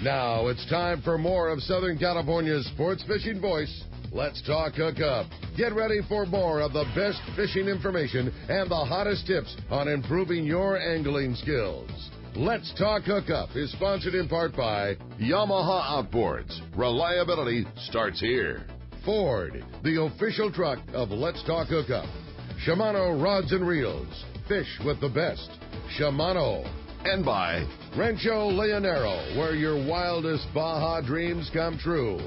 Now it's time for more of Southern California's sports fishing voice. Let's talk Hookup. Get ready for more of the best fishing information and the hottest tips on improving your angling skills. Let's Talk Hookup is sponsored in part by Yamaha Outboards. Reliability starts here. Ford, the official truck of Let's Talk Hookup. Shimano Rods and Reels. Fish with the best. Shimano. And by Rancho Leonero, where your wildest Baja dreams come true.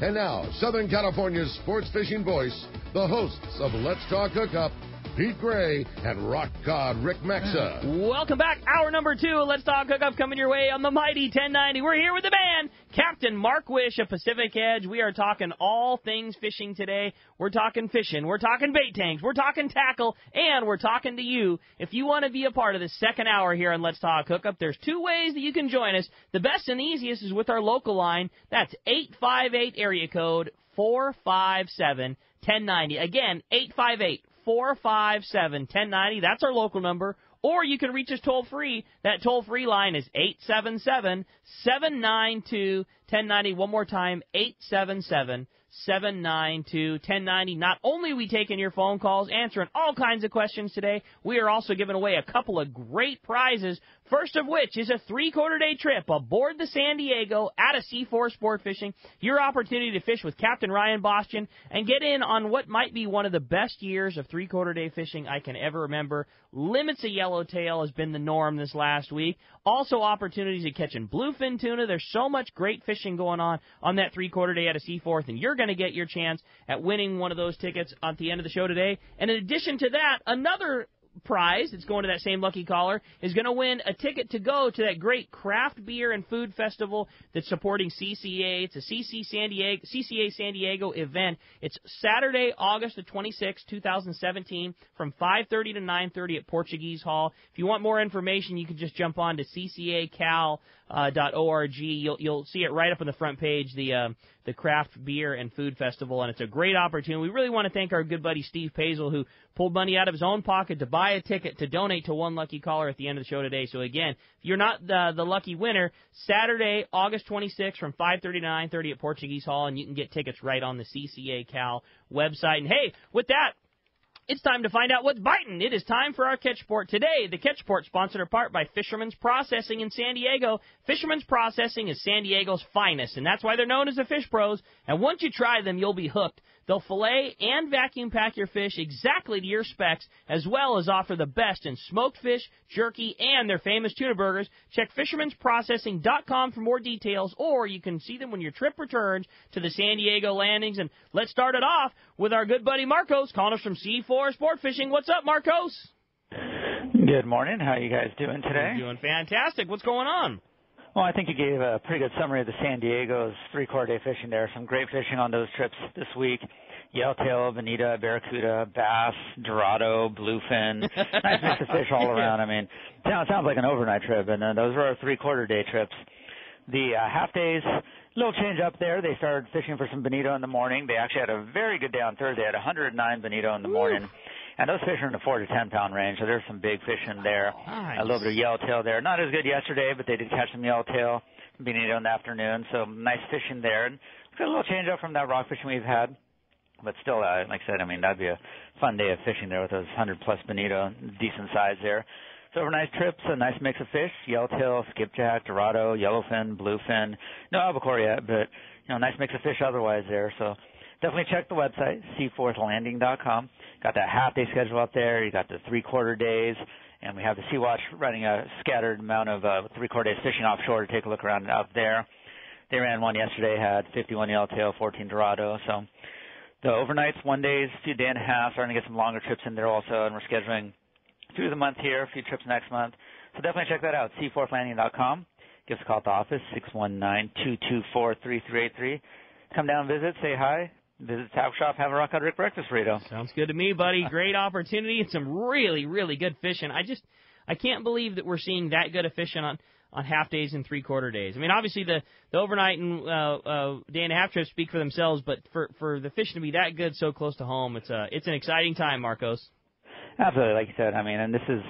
And now, Southern California's sports fishing voice, the hosts of Let's Talk Hookup, Pete Gray and Rock God Rick Maxa. Welcome back. Hour number 2 of Let's Talk Hookup coming your way on the mighty 1090. We're here with the man, Captain Mark Wisch of Pacific Edge. We are talking all things fishing today. We're talking fishing. We're talking bait tanks. We're talking tackle. And we're talking to you. If you want to be a part of the second hour here on Let's Talk Hookup, there's 2 ways that you can join us. The best and the easiest is with our local line. That's 858 area code 457-1090. Again, 858-457-1090. That's our local number. Or you can reach us toll-free. That toll-free line is 877-792-1090. One more time, 877-792-1090. Not only are we taking your phone calls, answering all kinds of questions today, we are also giving away a couple of great prizes, first of which is a 3-quarter-day trip aboard the San Diego out of C4 Sport Fishing, your opportunity to fish with Captain Ryan Bostian and get in on what might be one of the best years of 3-quarter-day fishing I can ever remember. Limits of yellowtail has been the norm this last week. Also opportunities at catching bluefin tuna. There's so much great fishing going on that 3-quarter-day out of Seaforth, and you're going to get your chance at winning one of those tickets at the end of the show today. And in addition to that, another prize that's going to that same lucky caller is going to win a ticket to go to that great craft beer and food festival that's supporting CCA. It's a CCA San Diego event. It's Saturday, August the 26th, 2017, from 5:30 to 9:30 at Portuguese Hall. If you want more information, you can just jump on to ccacal.org. You'll see it right up on the front page, the Craft Beer and Food Festival, and it's a great opportunity. We really want to thank our good buddy Steve Pazel, who pulled money out of his own pocket to buy a ticket to donate to one lucky caller at the end of the show today. So again, if you're not the lucky winner, Saturday, August 26th from 5:30 to 9:30 at Portuguese Hall, and you can get tickets right on the CCA Cal website. And hey, with that, it's time to find out what's biting. It is time for our Catch Report. Today, the Catch Report sponsored in part by Fisherman's Processing in San Diego. Fisherman's Processing is San Diego's finest, and that's why they're known as the Fish Pros. And once you try them, you'll be hooked. They'll fillet and vacuum pack your fish exactly to your specs, as well as offer the best in smoked fish, jerky, and their famous tuna burgers. Check fishermansprocessing.com for more details, or you can see them when your trip returns to the San Diego landings. And let's start it off with our good buddy Marcos, calling us from C4 Sport Fishing. What's up, Marcos? Good morning. How are you guys doing today? We're doing fantastic. What's going on? Well, I think you gave a pretty good summary of the San Diego's 3-quarter-day fishing there. Some great fishing on those trips this week. Yellowtail, bonita, barracuda, bass, dorado, bluefin. Nice mix of fish all around. I mean, it sounds like an overnight trip, and those were our 3-quarter-day trips. The half days, little change up there. They started fishing for some bonito in the morning. They actually had a very good day on Thursday. Had 109 bonito in the morning. And those fish are in the 4 to 10 pound range, so there's some big fish in there. Nice. A little bit of yellowtail there. Not as good yesterday, but they did catch some yellowtail bonito in the afternoon, so nice fishing there. And got a little change up from that rock fishing we've had. But still, like I said, I mean, that'd be a fun day of fishing there with those 100-plus bonito, decent size there. So overnight trips, a nice mix of fish, yellowtail, skipjack, dorado, yellowfin, bluefin. No albacore yet, but, nice mix of fish otherwise there. So definitely check the website, seaforthlanding.com. Got that half-day schedule up there. You got the 3-quarter days. And we have the Sea-Watch running a scattered amount of 3-quarter days fishing offshore to take a look around out there. They ran one yesterday, had 51 yellowtail, 14 dorado. So the overnights, 1 days, few day and a half, starting to get some longer trips in there also. And we're scheduling through the month here, a few trips next month. So definitely check that out, seaforthlanding.com. Give us a call at the office, 619-224-3383. Come down and visit, say hi. Visit the tackle shop, have a Rock Out Rick breakfast burrito. Sounds good to me, buddy. Great opportunity and some really, really good fishing. I can't believe that we're seeing that good of fishing on half days and 3-quarter days. I mean, obviously the overnight and day and a half trips speak for themselves, but for the fishing to be that good so close to home, it's an exciting time, Marcos. Absolutely, like you said. I mean, and this is,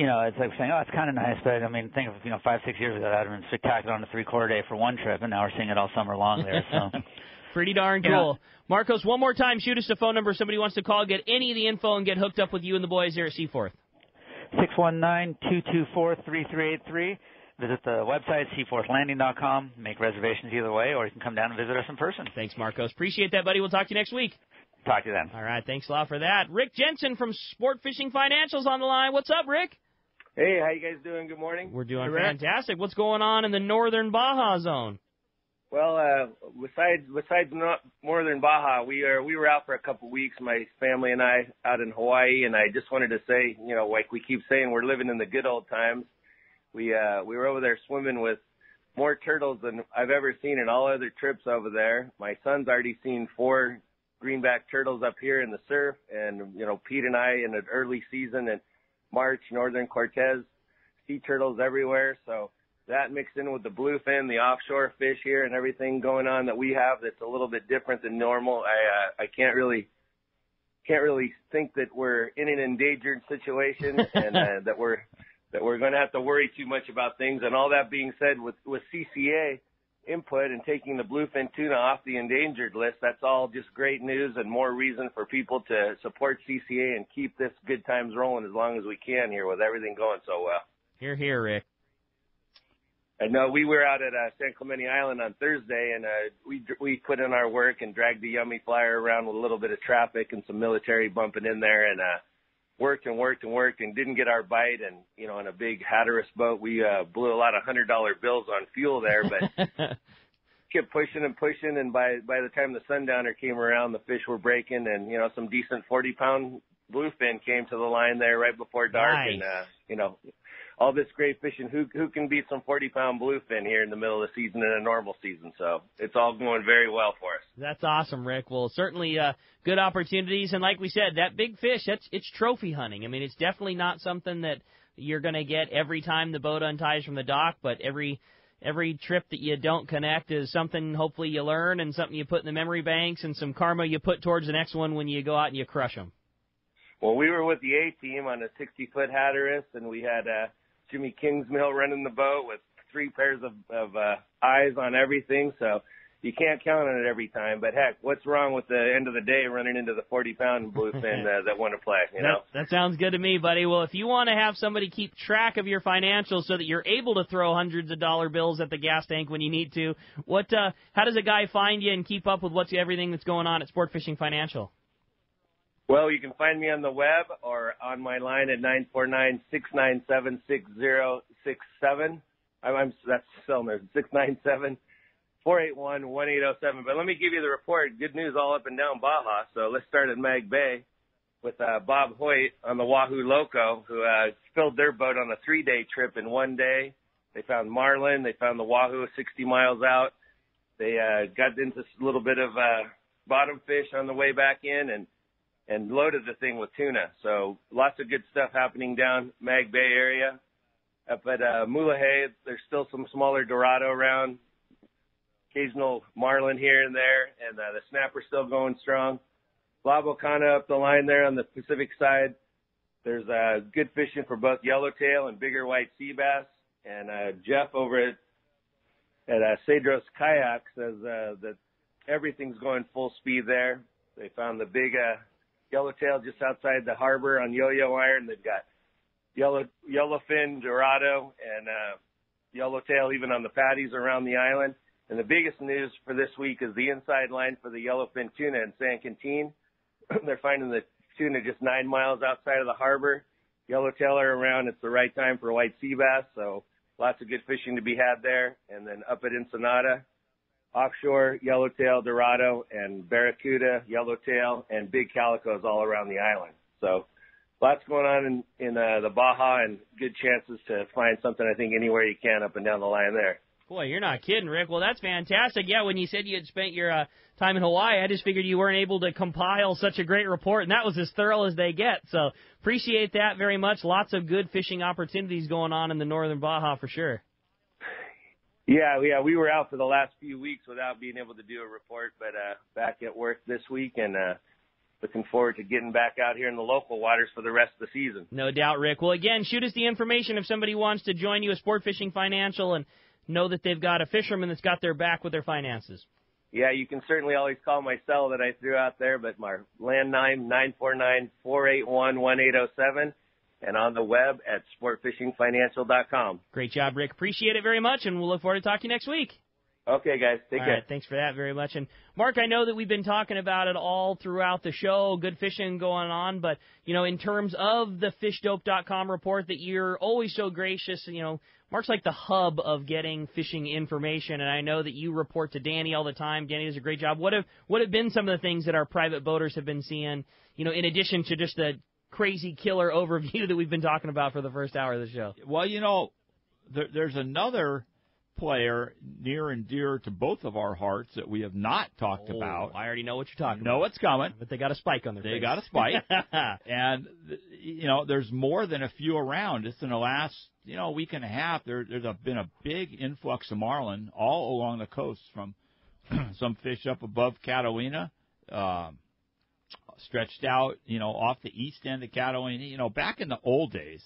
it's like saying, oh, it's kind of nice, but I mean, think of 5-6 years ago that would have been spectacular on a 3/4 day for one trip, and now we're seeing it all summer long there. So pretty darn cool. Marcos, one more time, shoot us a phone number if somebody wants to call, get any of the info, and get hooked up with you and the boys here at Seaforth. 619-224-3383. Visit the website, seaforthlanding.com. Make reservations either way, or you can come down and visit us in person. Thanks, Marcos. Appreciate that, buddy. We'll talk to you next week. Talk to you then. All right, thanks a lot for that. Rick Jensen from Sport Fishing Financial's on the line. What's up, Rick? Hey, how you guys doing? Good morning. We're doing fantastic. What's going on in the northern Baja zone? Well, besides northern Baja, we were out for a couple of weeks, my family and I, out in Hawaii, and I just wanted to say, like we keep saying, we're living in the good old times. We were over there swimming with more turtles than I've ever seen in all other trips over there. My son's already seen 4 greenback turtles up here in the surf, and Pete and I in an early season in March, northern Cortez, sea turtles everywhere. So that mixed in with the bluefin, the offshore fish here, and everything going on that we have that's a little bit different than normal. I can't really think that we're in an endangered situation and that we're going to have to worry too much about things. And all that being said, with CCA input and taking the bluefin tuna off the endangered list, that's all just great news and more reason for people to support CCA and keep this good times rolling as long as we can here with everything going so well. Hear, hear, Rick. I know we were out at San Clemente Island on Thursday, and we put in our work and dragged the Yummy Flyer around with a little bit of traffic and some military bumping in there, and worked and didn't get our bite. And on a big Hatteras boat, we blew a lot of $100 bills on fuel there, but kept pushing, and by the time the sundowner came around, the fish were breaking, and some decent 40-pound bluefin came to the line there right before dark. Nice. And all this great fishing, who can beat some 40-pound bluefin here in the middle of the season in a normal season? So it's all going very well for us. That's awesome, Rick. Well, certainly good opportunities. And like we said, that big fish, it's trophy hunting. I mean, it's definitely not something that you're going to get every time the boat unties from the dock, but every trip that you don't connect is something hopefully you learn and something you put in the memory banks and some karma you put towards the next one when you go out and you crush them. Well, we were with the A-team on a 60-foot Hatteras, and we had Jimmy Kingsmill running the boat with 3 pairs of eyes on everything, so you can't count on it every time. But, heck, what's wrong with the end of the day running into the 40-pound bluefin that want to play, That sounds good to me, buddy. Well, if you want to have somebody keep track of your financials so that you're able to throw hundreds of dollar bills at the gas tank when you need to, how does a guy find you and keep up with everything that's going on at Sport Fishing Financial? Well, you can find me on the web or on my line at 949-697-6067. That's cell number, 697-481-1807. But let me give you the report. Good news all up and down Baja. So let's start at Mag Bay with Bob Hoyt on the Wahoo Loco, who filled their boat on a 3-day trip in 1 day. They found marlin. They found the Wahoo 60 miles out. They got into a little bit of bottom fish on the way back in and loaded the thing with tuna. So lots of good stuff happening down Mag Bay area. Up at Mulahay, there's still some smaller Dorado around, occasional marlin here and there, and the snapper's still going strong. La Bocana up the line there on the Pacific side. There's good fishing for both yellowtail and bigger white sea bass. And Jeff over at Cedros Kayak says that everything's going full speed there. They found the big yellowtail just outside the harbor on Yo-Yo Iron. They've got yellowfin, Dorado, and yellowtail even on the patties around the island. And the biggest news for this week is the inside line for the yellowfin tuna in San Quintin. They're finding the tuna just 9 miles outside of the harbor. Yellowtail are around. It's the right time for white sea bass, so lots of good fishing to be had there. And then up at Ensenada, offshore, yellowtail, Dorado, and barracuda, yellowtail, and big calicos all around the island. So lots going on in the Baja, and good chances to find something, I think, anywhere you can up and down the line there. Boy, you're not kidding, Rick. Well, that's fantastic. Yeah, when you said you had spent your time in Hawaii, I just figured you weren't able to compile such a great report, and that was as thorough as they get. So appreciate that very much. Lots of good fishing opportunities going on in the northern Baja for sure. Yeah, we were out for the last few weeks without being able to do a report, but back at work this week, and looking forward to getting back out here in the local waters for the rest of the season. No doubt, Rick. Well, again, shoot us the information if somebody wants to join you at Sport Fishing Financial and know that they've got a fisherman that's got their back with their finances. Yeah, you can certainly always call my cell that I threw out there, but my landline, 949-481-1807, and on the web at sportfishingfinancial.com. Great job, Rick. Appreciate it very much, and we'll look forward to talking to you next week. Okay, guys. Take care. All right, thanks for that very much. And, Mark, I know that we've been talking about it all throughout the show, good fishing going on, but, in terms of the fishdope.com report that you're always so gracious, Mark's like the hub of getting fishing information, and I know that you report to Danny all the time. Danny does a great job. What have been some of the things that our private boaters have been seeing, in addition to just the crazy killer overview that we've been talking about for the first hour of the show? Well, there's another player near and dear to both of our hearts that we have not talked about. I already know what you're talking about. Know it's coming. But they got a spike on their face. They got a spike. And, there's more than a few around. Just in the last, week and a half, there's been a big influx of marlin all along the coast from some fish up above Catalina, stretched out, off the east end of Catalina. Back in the old days,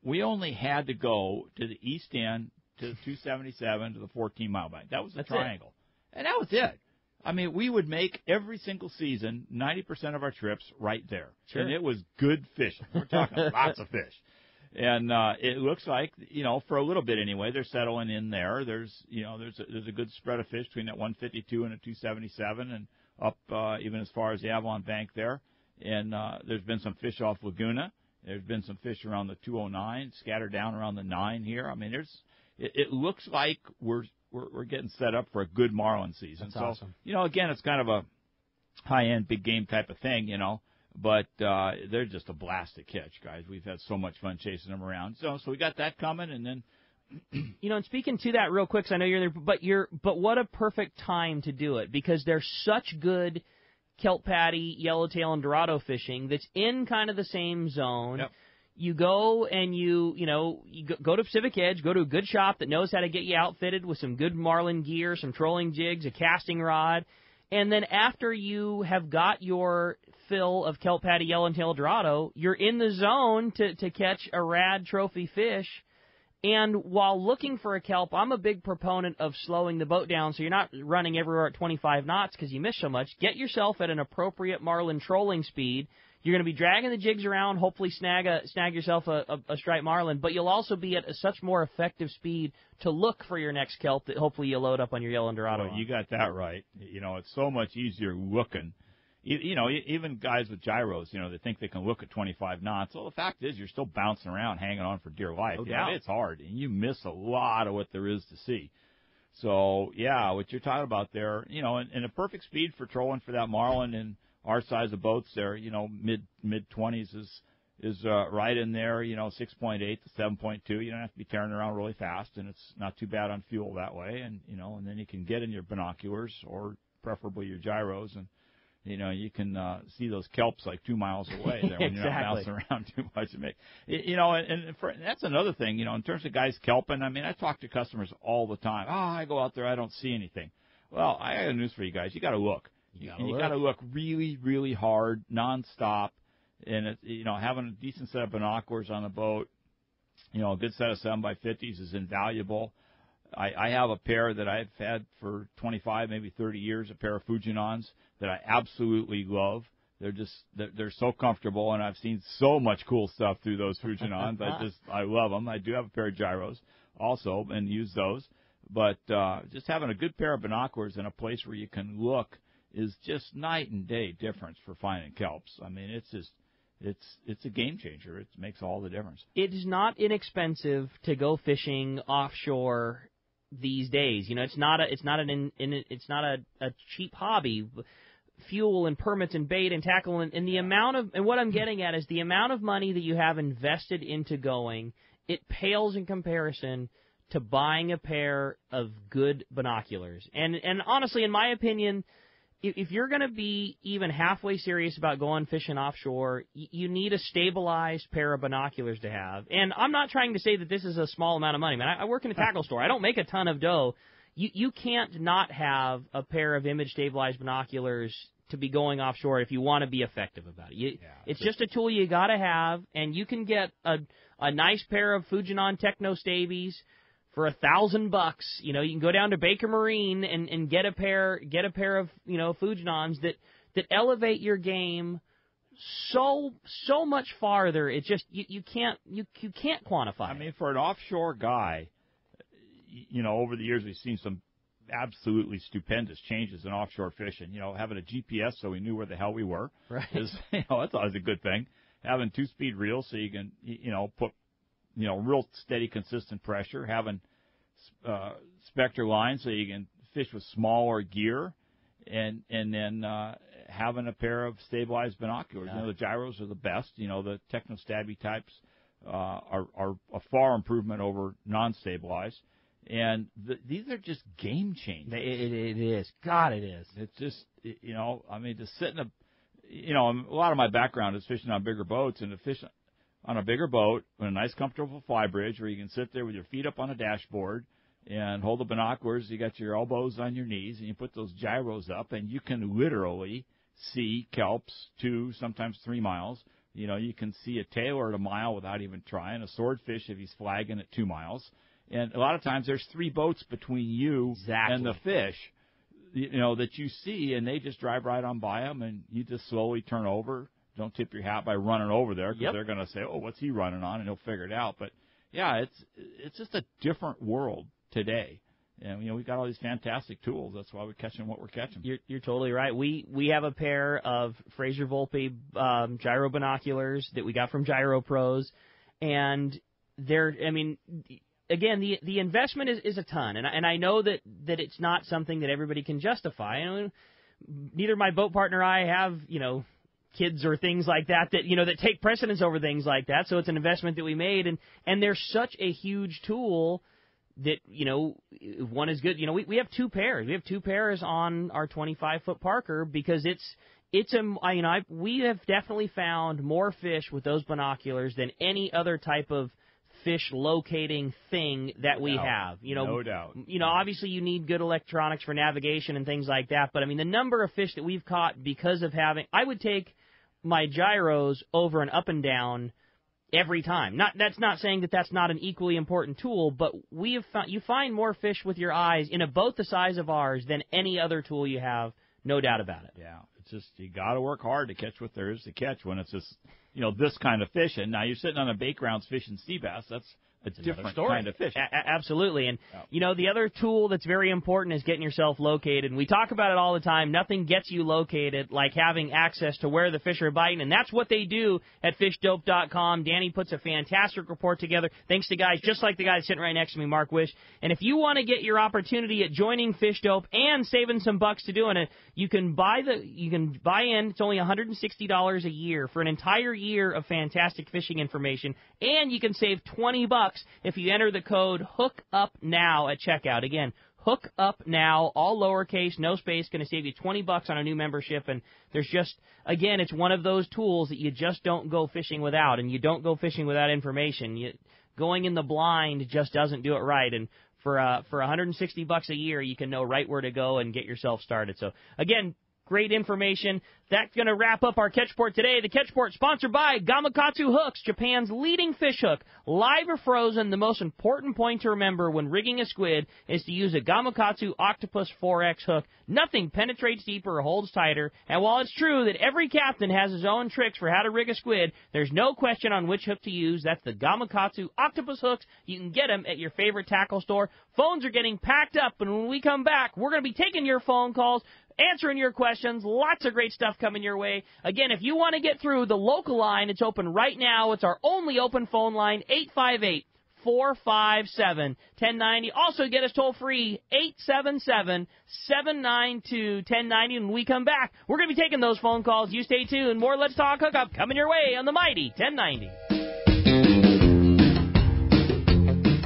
we only had to go to the east end, to the 277, to the 14-mile bank. That was the triangle. And that was it. I mean, we would make every single season 90% of our trips right there. Sure. And it was good fishing. We're talking lots of fish. And it looks like, for a little bit anyway, they're settling in there. There's a good spread of fish between that 152 and the 277 and up even as far as the Avalon Bank there. And there's been some fish off Laguna. There's been some fish around the 209, scattered down around the 9 here. I mean, it looks like we're getting set up for a good marlin season. That's awesome. Again, it's kind of a high-end, big game type of thing, but they're just a blast to catch, guys. We've had so much fun chasing them around. So we got that coming, and then and speaking to that real quick, 'cause I know you're there, but what a perfect time to do it, because there's such good kelp patty, yellowtail, and dorado fishing that's in kind of the same zone. Yep. You go and you go to Pacific Edge, go to a good shop that knows how to get you outfitted with some good marlin gear, some trolling jigs, a casting rod, and then after you have got your fill of kelp patty, yellowtail, dorado, you're in the zone to catch a rad trophy fish. And while looking for a kelp, I'm a big proponent of slowing the boat down so you're not running everywhere at 25 knots because you miss so much. Get yourself at an appropriate marlin trolling speed. You're going to be dragging the jigs around, hopefully snag yourself a striped marlin, but you'll also be at a such more effective speed to look for your next kelp that hopefully you'll load up on your yellow and dorado. Well, you got that right. It's so much easier looking. Even guys with gyros, they think they can look at 25 knots. Well, the fact is you're still bouncing around, hanging on for dear life. No doubt. It's hard, and you miss a lot of what there is to see. So, yeah, what you're talking about there, and a perfect speed for trolling for that marlin and our size of boats there, mid-20s is right in there, 6.8 to 7.2. You don't have to be tearing around really fast, and it's not too bad on fuel that way. And, and then you can get in your binoculars or preferably your gyros, and, you can see those kelps like 2 miles away there when you're not bouncing around too much. And that's another thing, in terms of guys kelping. I mean, I talk to customers all the time. I go out there, I don't see anything. Well, I got news for you guys. You got to look. You got to look really, really hard, nonstop, and having a decent set of binoculars on the boat, a good set of 7x50s is invaluable. I have a pair that I've had for 25, maybe 30 years, a pair of Fujinons that I absolutely love. They're so comfortable, and I've seen so much cool stuff through those Fujinons. I love them. I do have a pair of gyros also and use those, but just having a good pair of binoculars in a place where you can look is just night and day difference for finding kelps. I mean, it's a game changer. It makes all the difference. It is not inexpensive to go fishing offshore these days. It's not a cheap hobby. Fuel and permits and bait and tackle and the amount of, and what I'm getting at is the amount of money that you have invested into going, it pales in comparison to buying a pair of good binoculars. And honestly, in my opinion, if you're going to be even halfway serious about going fishing offshore, you need a stabilized pair of binoculars to have. And I'm not trying to say that this is a small amount of money. Man, I work in a tackle store. I don't make a ton of dough. You can't not have a pair of image-stabilized binoculars to be going offshore if you want to be effective about it. It's just a tool you got to have, and you can get a nice pair of Fujinon Techno Stabies for $1,000. You know, you can go down to Baker Marine and get a pair of, you know, Fujinons that elevate your game so much farther. It's just you can't quantify. I mean, for an offshore guy, you know, over the years we've seen some absolutely stupendous changes in offshore fishing. You know, having a GPS so we knew where the hell we were. Right. Is, you know, that's always a good thing. Having 2-speed reels so you can, you know, put, you know, real steady, consistent pressure. Having Spectre lines so you can fish with smaller gear, and then having a pair of stabilized binoculars. You know, the gyros are the best. You know, the Techno Stabby types are a far improvement over non-stabilized. And these are just game changers. It is. God, it is. It's just, you know, I mean, to sit in you know, a lot of my background is fishing on bigger boats, and to fish on a bigger boat with a nice, comfortable fly bridge where you can sit there with your feet up on a dashboard and hold the binoculars. You got your elbows on your knees, and you put those gyros up, and you can literally see kelps 2, sometimes 3 miles. You know, you can see a tailor at a mile without even trying, a swordfish if he's flagging at 2 miles. And a lot of times there's 3 boats between you and the fish, you know, that you see, and they just drive right on by them, and you just slowly turn over. Don't tip your hat by running over there, because they're going to say, oh, what's he running on, and he'll figure it out. But, yeah, it's just a different world today. And, you know, we've got all these fantastic tools. That's why we're catching what we're catching. You're totally right. We have a pair of Fraser Volpe gyro binoculars that we got from Gyro Pros, and they're, I mean, again, the investment is a ton, and I know that it's not something that everybody can justify. I mean, neither my boat partner or I have, you know, kids or things like that, you know, that take precedence over things like that. So it's an investment that we made, and they're such a huge tool that, you know, one is good. You know, we have 2 pairs. We have 2 pairs on our 25-foot Parker because we have definitely found more fish with those binoculars than any other type of fish locating thing that we have. You know, no doubt. You know, obviously you need good electronics for navigation and things like that, but I mean the number of fish that we've caught because of having, I would take my gyros over an up and down every time. That's not saying that that's not an equally important tool, but we have found you find more fish with your eyes in a boat the size of ours than any other tool you have, no doubt about it. Yeah, it's just you got to work hard to catch what there is to catch when it's just, you know, this kind of fishing. Now you're sitting on a bait grounds fishing sea bass. That's a different kind of fish. Absolutely. And, you know, the other tool that's very important is getting yourself located. And we talk about it all the time. Nothing gets you located like having access to where the fish are biting. And that's what they do at fishdope.com. Danny puts a fantastic report together. Thanks to guys just like the guy sitting right next to me, Mark Wisch. And if you want to get your opportunity at joining Fish Dope and saving some bucks to doing it, you can buy in. It's only $160 a year for an entire year of fantastic fishing information. And you can save $20 if you enter the code HOOKUPNOW at checkout. Again, HOOKUPNOW, all lowercase, no space, going to save you $20 on a new membership. And there's just, again, it's one of those tools that you just don't go fishing without, and you don't go fishing without information. Going in the blind just doesn't do it right. And for $160 a year, you can know right where to go and get yourself started. So, again, great information. That's going to wrap up our Catchport today. The Catchport sponsored by Gamakatsu Hooks, Japan's leading fish hook. Live or frozen, the most important point to remember when rigging a squid is to use a Gamakatsu Octopus 4X hook. Nothing penetrates deeper or holds tighter. And while it's true that every captain has his own tricks for how to rig a squid, there's no question on which hook to use. That's the Gamakatsu Octopus hooks. You can get them at your favorite tackle store. Phones are getting packed up, and when we come back, we're going to be taking your phone calls, answering your questions. Lots of great stuff coming your way. Again, if you want to get through the local line, it's open right now. It's our only open phone line, 858-457-1090. Also, get us toll free, 877-792-1090. When we come back, we're going to be taking those phone calls. You stay tuned. More Let's Talk Hookup coming your way on the mighty 1090.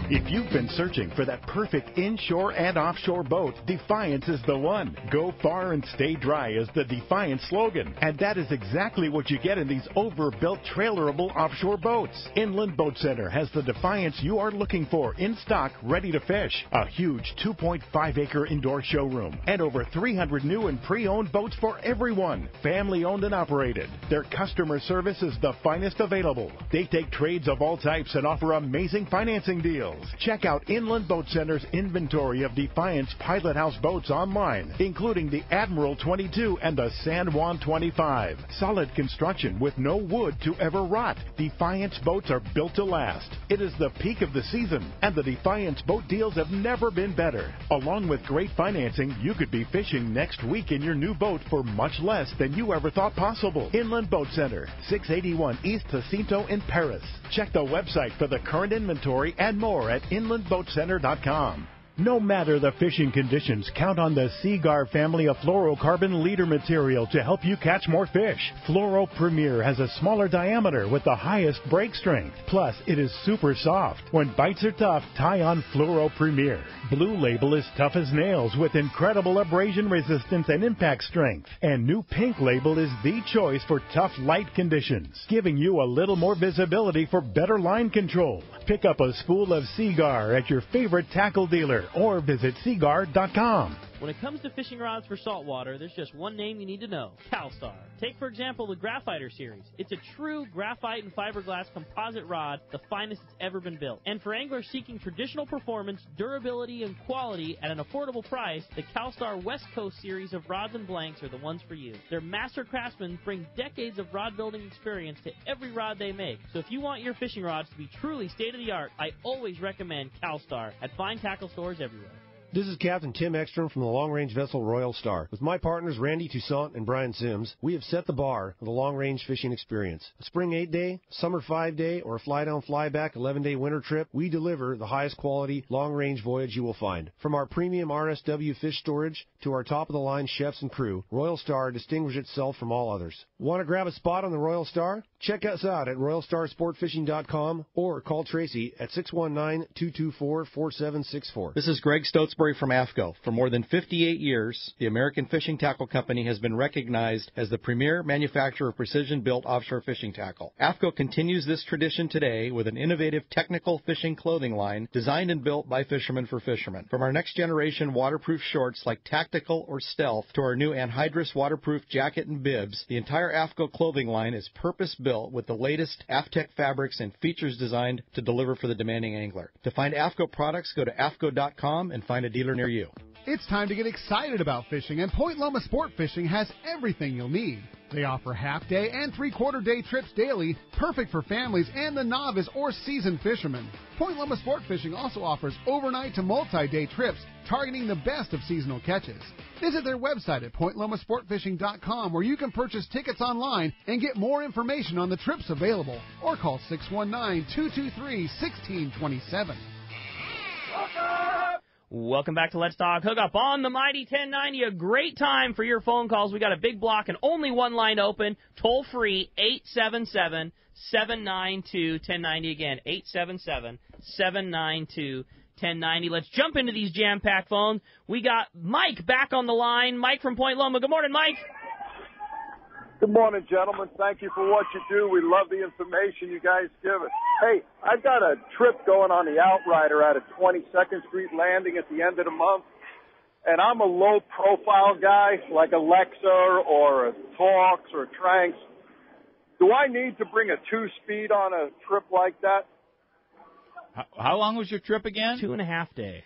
If you've been searching for that perfect inshore and offshore boat, Defiance is the one. Go far and stay dry is the Defiance slogan. And that is exactly what you get in these overbuilt, trailerable offshore boats. Inland Boat Center has the Defiance you are looking for in stock, ready to fish. A huge 2.5-acre indoor showroom and over 300 new and pre-owned boats for everyone. Family owned and operated. Their customer service is the finest available. They take trades of all types and offer amazing financing deals. Check out Inland Boat Center's inventory of Defiance Pilot House boats online, including the Admiral 22 and the San Juan 25. Solid construction with no wood to ever rot. Defiance boats are built to last. It is the peak of the season, and the Defiance boat deals have never been better. Along with great financing, you could be fishing next week in your new boat for much less than you ever thought possible. Inland Boat Center, 681 East Jacinto in Paris. Check the website for the current inventory and more at inlandboatcenter.com. No matter the fishing conditions, count on the Seaguar family of fluorocarbon leader material to help you catch more fish. Fluoro Premier has a smaller diameter with the highest break strength. Plus, it is super soft. When bites are tough, tie on Fluoro Premier. Blue Label is tough as nails with incredible abrasion resistance and impact strength. And new Pink Label is the choice for tough light conditions, giving you a little more visibility for better line control. Pick up a spool of Seaguar at your favorite tackle dealer or visit seaguar.com. When it comes to fishing rods for saltwater, there's just one name you need to know: CalStar. Take, for example, the Graphiter series. It's a true graphite and fiberglass composite rod, the finest it's ever been built. And for anglers seeking traditional performance, durability, and quality at an affordable price, the CalStar West Coast series of rods and blanks are the ones for you. Their master craftsmen bring decades of rod building experience to every rod they make. So if you want your fishing rods to be truly state-of-the-art, I always recommend CalStar at fine tackle stores everywhere. This is Captain Tim Ekstrom from the long-range vessel Royal Star. With my partners Randy Toussaint and Brian Sims, we have set the bar for the long-range fishing experience. A spring 8-day, summer 5-day, or a fly-down, fly-back 11-day winter trip, we deliver the highest quality long-range voyage you will find. From our premium RSW fish storage to our top-of-the-line chefs and crew, Royal Star distinguishes itself from all others. Want to grab a spot on the Royal Star? Check us out at RoyalStarSportFishing.com or call Tracy at 619-224-4764. This is Greg Stotesbury from AFCO. For more than 58 years, the American Fishing Tackle Company has been recognized as the premier manufacturer of precision-built offshore fishing tackle. AFCO continues this tradition today with an innovative technical fishing clothing line designed and built by fishermen for fishermen. From our next-generation waterproof shorts like Tactical or Stealth to our new anhydrous waterproof jacket and bibs, the entire AFCO clothing line is purpose-built with the latest AFTEC fabrics and features designed to deliver for the demanding angler. To find AFCO products, go to AFCO.com and find a dealer near you. It's time to get excited about fishing, and Point Loma Sport Fishing has everything you'll need. They offer half-day and three-quarter-day trips daily, perfect for families and the novice or seasoned fishermen. Point Loma Sport Fishing also offers overnight to multi-day trips, targeting the best of seasonal catches. Visit their website at pointlomasportfishing.com, where you can purchase tickets online and get more information on the trips available, or call 619-223-1627. Welcome back to Let's Talk Hookup on the Mighty 1090. A great time for your phone calls. We got a big block and only one line open. Toll free 877-792-1090. Again, 877-792-1090. Let's jump into these jam-packed phones. We got Mike back on the line. Mike from Point Loma. Good morning, Mike. Good morning, gentlemen. Thank you for what you do. We love the information you guys give us. Hey, I've got a trip going on the Outrider out of 22nd Street Landing at the end of the month, and I'm a low-profile guy like a Lexa or a Torx or a Tranks. Do I need to bring a 2-speed on a trip like that? How long was your trip again? 2.5 day.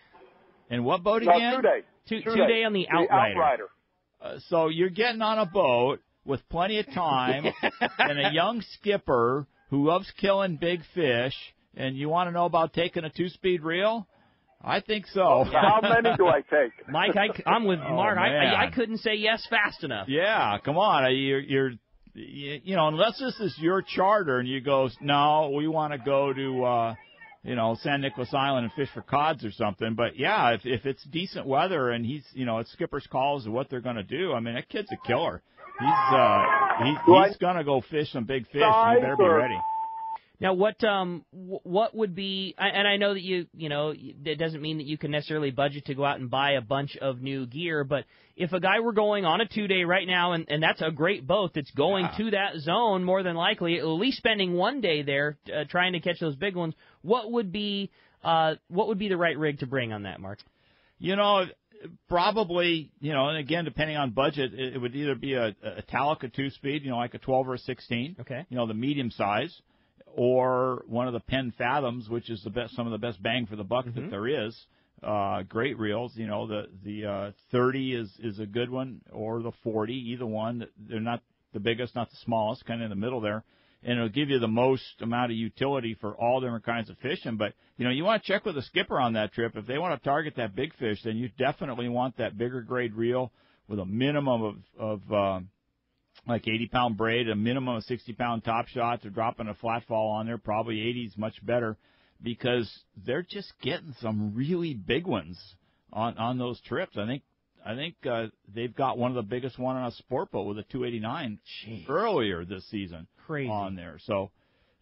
And what boat again? 2 days. Two day on the Outrider. So you're getting on a boat with plenty of time and a young skipper who loves killing big fish, and you want to know about taking a 2-speed reel? I think so. How many do I take? Mike, I'm with Mark. I couldn't say yes fast enough. Yeah, come on. You know, unless this is your charter and you go, no, we want to go to, San Nicolas Island and fish for cods or something. But, yeah, if it's decent weather and he's, it's skipper's calls of what they're going to do, I mean, that kid's a killer. He's going to go fish some big fish, and you better be ready. Now, what would be? And I know that it doesn't mean that you can necessarily budget to go out and buy a bunch of new gear. But if a guy were going on a 2-day right now, and that's a great boat that's going to that zone, more than likely, at least spending 1 day there trying to catch those big ones, what would be the right rig to bring on that, Mark? Probably, and again, depending on budget, it would either be a Talica 2-speed, like a 12 or a 16, okay, the medium size, or one of the Penn Fathoms, which is some of the best bang for the buck that there is. Great reels, the 30 is a good one, or the 40, either one. They're not the biggest, not the smallest, kind of in the middle there. And it'll give you the most amount of utility for all different kinds of fishing. But, you want to check with the skipper on that trip. If they want to target that big fish, then you definitely want that bigger grade reel with a minimum of like 80-pound braid, a minimum of 60-pound top shots, or dropping a flat fall on there. Probably 80 is much better because they're just getting some really big ones on those trips. I think they've got one of the biggest one on a sport boat with a 289 earlier this season. Crazy. On there. So,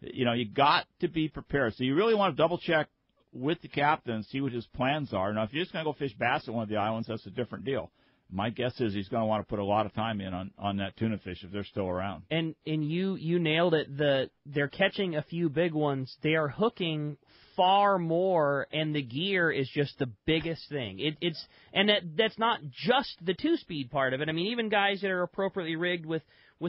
you got to be prepared. So you really want to double check with the captain and see what his plans are. Now, if you're just going to go fish bass at one of the islands, that's a different deal. My guess is he's going to want to put a lot of time in on that tuna fish if they're still around. And you nailed it. They're catching a few big ones. They are hooking far more, and the gear is just the biggest thing. That's not just the 2-speed part of it. I mean, even guys that are appropriately rigged with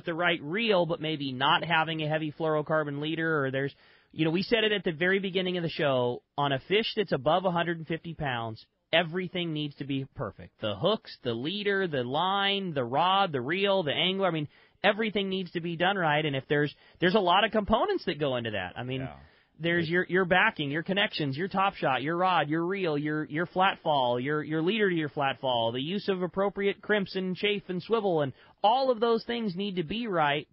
the right reel, but maybe not having a heavy fluorocarbon leader, or there's, we said it at the very beginning of the show, on a fish that's above 150 pounds, everything needs to be perfect. The hooks, the leader, the line, the rod, the reel, the angler. I mean, everything needs to be done right. And if there's a lot of components that go into that. I mean, there's your backing, your connections, your top shot, your rod, your reel, your flat fall, your leader to your flat fall, the use of appropriate crimps and chafe and swivel, and all of those things need to be right,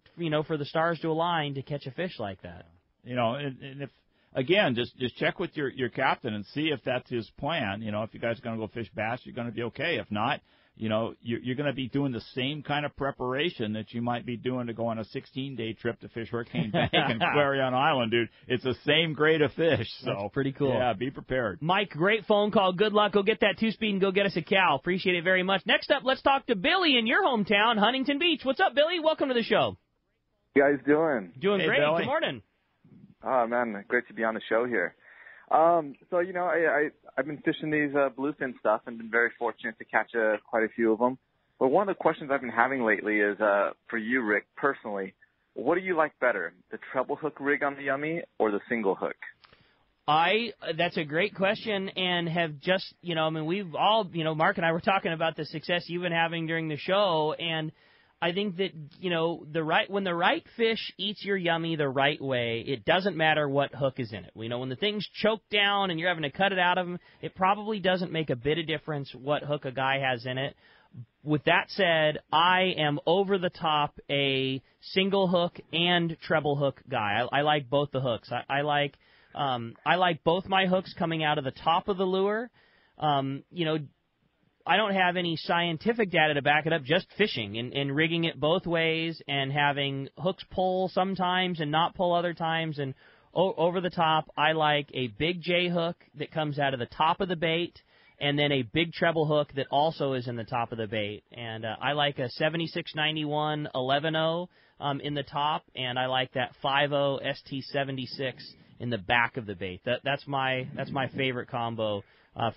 for the stars to align to catch a fish like that. And if, again, just check with your captain and see if that's his plan. If you guys are going to go fish bass, you're going to be okay. If not, you're going to be doing the same kind of preparation that you might be doing to go on a 16-day trip to fish Hurricane Bank and Clarion Island, dude. It's the same grade of fish. So that's pretty cool. Yeah, be prepared. Mike, great phone call. Good luck. Go get that 2-speed and go get us a cow. Appreciate it very much. Next up, let's talk to Billy in your hometown, Huntington Beach. What's up, Billy? Welcome to the show. How you guys doing? Doing great. Billy. Good morning. Oh, man, great to be on the show here. So, I've been fishing these bluefin stuff and been very fortunate to catch quite a few of them. But one of the questions I've been having lately is, for you, Rick, personally, what do you like better, the treble hook rig on the Yummy or the single hook? That's a great question, and have just, we've all, Mark and I were talking about the success you've been having during the show, and I think that, when the right fish eats your Yummy the right way, it doesn't matter what hook is in it. When the thing's choked down and you're having to cut it out of them, it probably doesn't make a bit of difference what hook a guy has in it. With that said, I am over the top a single hook and treble hook guy. I like both the hooks. I like both my hooks coming out of the top of the lure. I don't have any scientific data to back it up, just fishing and rigging it both ways and having hooks pull sometimes and not pull other times. And over the top, I like a big J hook that comes out of the top of the bait, and then a big treble hook that also is in the top of the bait. And I like a 7691 11-0 in the top, and I like that 50 ST76 in the back of the bait. That's my favorite combo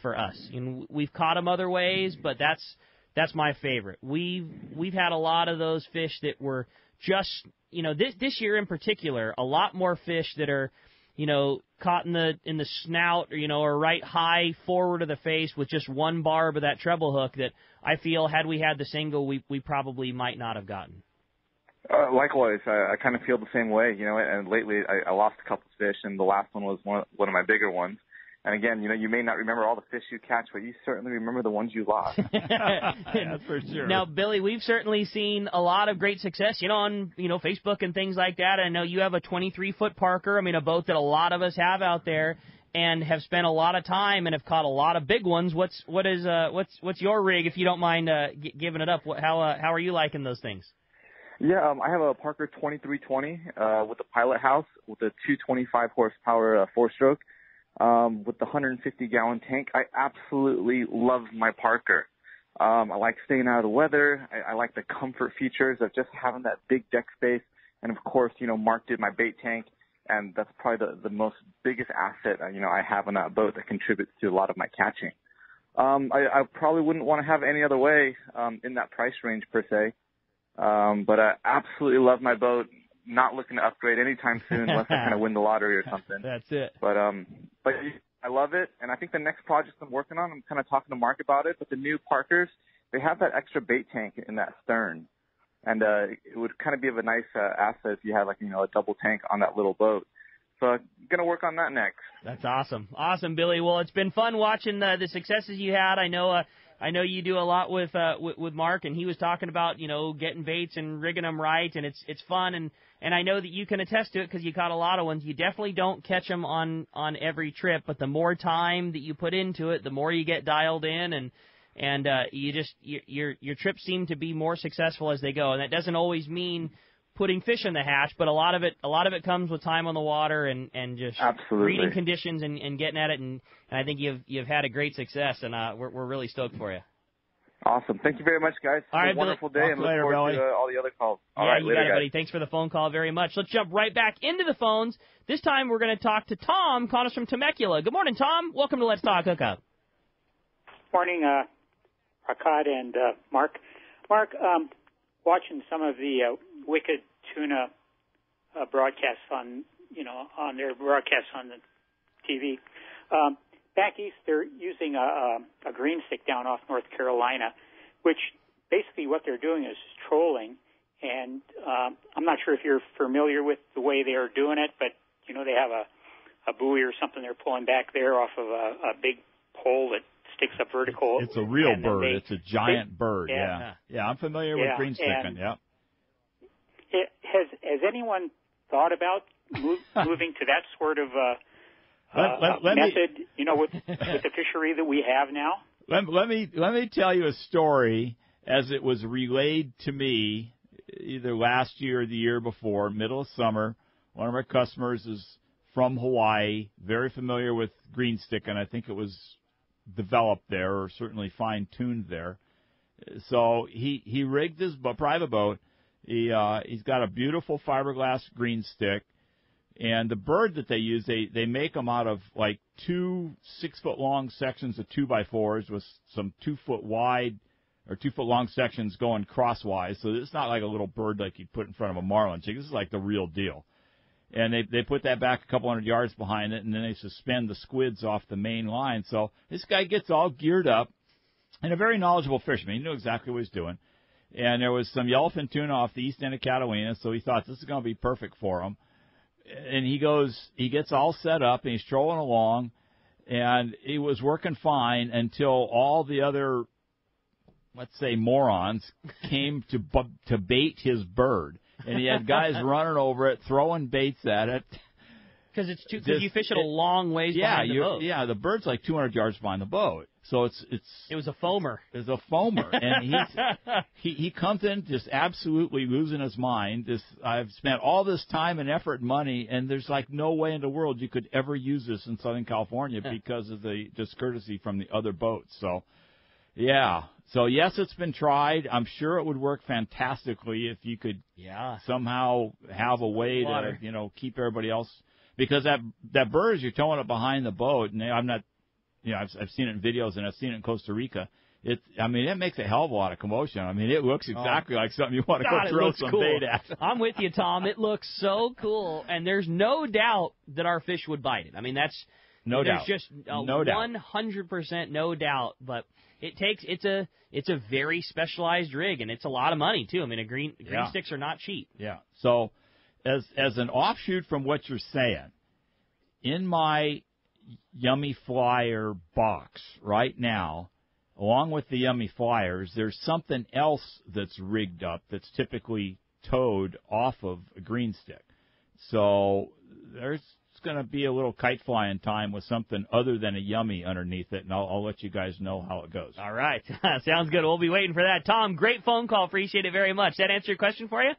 for us. And we've caught them other ways, but that's my favorite. We've had a lot of those fish that were just, this year in particular, a lot more fish that are, caught in the snout, or right high forward of the face with just one barb of that treble hook that I feel had we had the single, we probably might not have gotten. Likewise, I kind of feel the same way, and lately I lost a couple of fish, and the last one was one of my bigger ones. And again, you may not remember all the fish you catch, but you certainly remember the ones you lost. That's for sure. Now, Billy, we've certainly seen a lot of great success, on Facebook and things like that. I know you have a 23-foot Parker, a boat that a lot of us have out there, and have spent a lot of time and have caught a lot of big ones. What's your rig, if you don't mind giving it up? How are you liking those things? Yeah, I have a Parker 2320 with a pilot house with a 225 horsepower four-stroke with the 150-gallon tank. I absolutely love my Parker. I like staying out of the weather. I like the comfort features of just having that big deck space. And, of course, Mark did my bait tank, and that's probably the most biggest asset, I have on that boat that contributes to a lot of my catching. I probably wouldn't want to have any other way in that price range per se. But I absolutely love my boat. Not looking to upgrade anytime soon unless I kind of win the lottery or something. That's it. But I love it, and I think the next project I'm working on, I'm kind of talking to Mark about it, but the new Parkers, they have that extra bait tank in that stern. And it would kind of be of a nice asset if you had, a double tank on that little boat. So I'm going to work on that next. That's awesome. Awesome, Billy. Well, it's been fun watching the successes you had. I know you do a lot with Mark, and he was talking about, getting baits and rigging them right, and it's fun. And I know that you can attest to it because you caught a lot of ones. You definitely don't catch them on every trip, but the more time that you put into it, the more you get dialed in, and your trips seem to be more successful as they go. And that doesn't always mean putting fish in the hatch, but a lot of it comes with time on the water and just Absolutely. reading conditions and getting at it. And I think you've had a great success, and we're really stoked for you. Awesome. Thank you very much, guys. All right, Have a wonderful day, and look later, forward Billy. to all the other calls. All yeah, right, you later, got it, guys. buddy. Thanks for the phone call very much. Let's jump right back into the phones. This time we're going to talk to Tom, calling us from Temecula. Good morning, Tom. Welcome to Let's Talk Hookup. Morning, Akkad and Mark. Mark, watching some of the Wicked Tuna broadcasts on their broadcasts on the TV. Back east, they're using a green stick down off North Carolina, which basically what they're doing is trolling. And I'm not sure if you're familiar with the way they are doing it, but they have a buoy or something they're pulling back there off of a big pole that sticks up vertical. It's a real bird. It's a giant bird. Yeah. Yeah, I'm familiar with green sticking. Yeah. Has anyone thought about moving to that sort of method? With the fishery that we have now. Let me tell you a story as it was relayed to me either last year or the year before, middle of summer. One of our customers is from Hawaii, very familiar with green sticking. I think it was developed there or certainly fine-tuned there. So he rigged his private boat. He's got a beautiful fiberglass green stick, and the bird that they use, they make them out of like 2 6-foot-long sections of 2x4s with some 2-foot wide or 2-foot-long sections going crosswise. So it's not like a little bird like you'd put in front of a marlin chick. This is like the real deal. And they put that back a couple hundred yards behind it, and then they suspend the squids off the main line. So this guy gets all geared up, and a very knowledgeable fisherman. He knew exactly what he was doing. And there was some yellowfin tuna off the east end of Catalina, so he thought this is going to be perfect for him. And he gets all set up, and he's trolling along, and he was working fine until all the other, let's say, morons came to bait his bird. And he had guys running over it, throwing baits at it. Because you fish it a long ways behind the boat. Yeah, the bird's like 200 yards behind the boat. So it was a foamer. It's a foamer, and he comes in just absolutely losing his mind. I've spent all this time and effort and money, and there's like no way in the world you could ever use this in Southern California because of the discourtesy from the other boats. So, yeah. So yes, it's been tried. I'm sure it would work fantastically if you could somehow have a way to keep everybody else, because that bird, as you're towing it behind the boat, and I'm not. I've seen it in videos, and I've seen it in Costa Rica. It makes a hell of a lot of commotion. I mean, it looks exactly like something you want to go throw some bait at. I'm with you, Tom. It looks so cool, and there's no doubt that our fish would bite it. I mean, there's just 100% no doubt. But it's a very specialized rig, and it's a lot of money too. I mean, green sticks are not cheap. Yeah. So, as an offshoot from what you're saying, in my Yummy Flyer box right now, along with the Yummy Flyers, there's something else that's rigged up that's typically towed off of a green stick. So there's going to be a little kite flying time with something other than a Yummy underneath it, and I'll let you guys know how it goes. All right. Sounds good. We'll be waiting for that. Tom, great phone call. Appreciate it very much. That answer your question for you?